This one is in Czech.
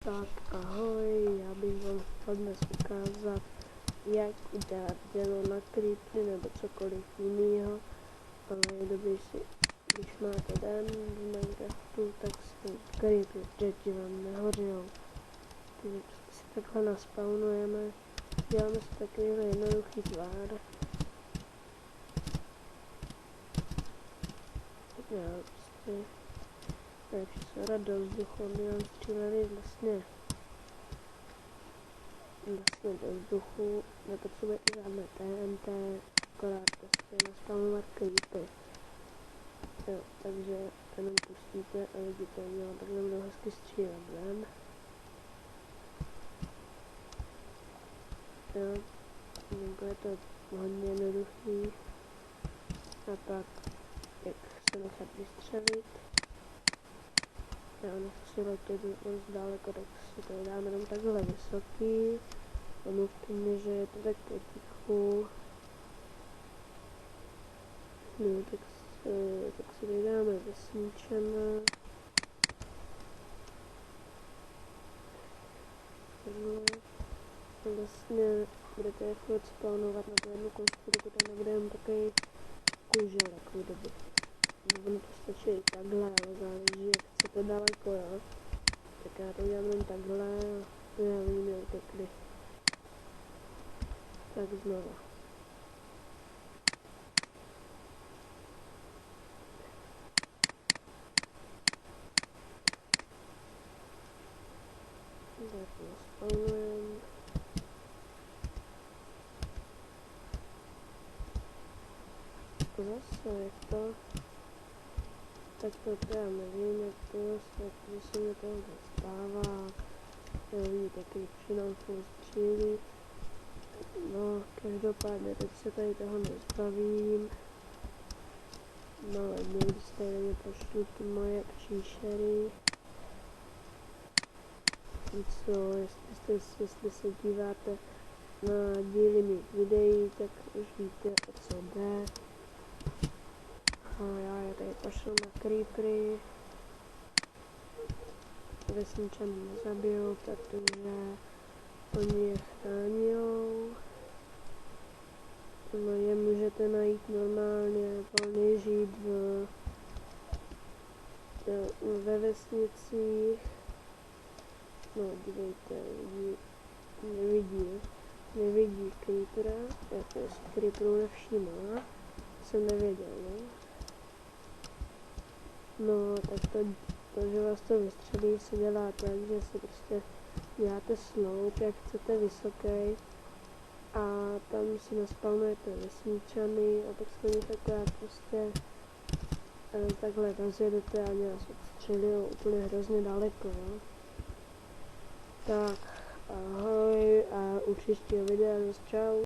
Tak ahoj, já bych vám chtěl dnes ukázat, jak udělat dělo na creepery nebo cokoliv jiného, ale je dobrý si, když máte den v Minecraftu, tak si creepery předtí vám nehořijou. Takže si takhle naspawnujeme, děláme si takovýhle jednoduchý tvár. Já prostě nejlepší se rád do vzduchu, my nám stříleli vlastně do vzduchu, nepotřebujete žádné TNT, akorát prostě naspawnovat creepy. Jo, takže jenom pustíte a vidíte, jo, takhle budou hezky střílet ven. Jo, je to hodně jednoduchý. A pak, jak se nechat vystřelit. Já nechci letět moc daleko, tak si to dám jenom takhle vysoký. Omluvte mě, že je to tak potichu. No, tak si tady dáme vesničana. Vlastně budete chvíli spawnovat na tu jednu kousku, dokud tam nebude jen takový kuželek v dobu. Ono to stačí i takhle, ale záleží, jak chcete daleko, jo. Tak já to udělám jen takhle a já vidím, jak utekli. Tak znova. Tak naspawnujem. Zase jak to? Tak to já nevím, jak to zase, když se mi tohle stává. Jo, vidíte, creepři nám furt střílí. No, každopádně teď se tady toho nezbavím. No, někdy se tady mě pošlu ty moje příšery. Co, jestli se díváte na díly mých videí, tak už víte, o co jde. A já je tady pošlu na creepery. Vesničany nezabijou, protože oni je chráňou. No, je můžete najít normálně volně žít ve vesnicích. No, dívejte, nevidí creepera, jako si creeperu nevšímá, jsem nevěděl, no. No, tak to, že vás to vystřelí, se dělá tak, že si prostě děláte slope, jak chcete vysoký, a tam si naspawnujete vesničany a pak se to takhle prostě takhle rozjedete a nějak se odstřelí úplně hrozně daleko, jo. Tak, ahoj a u příštího videa, čau.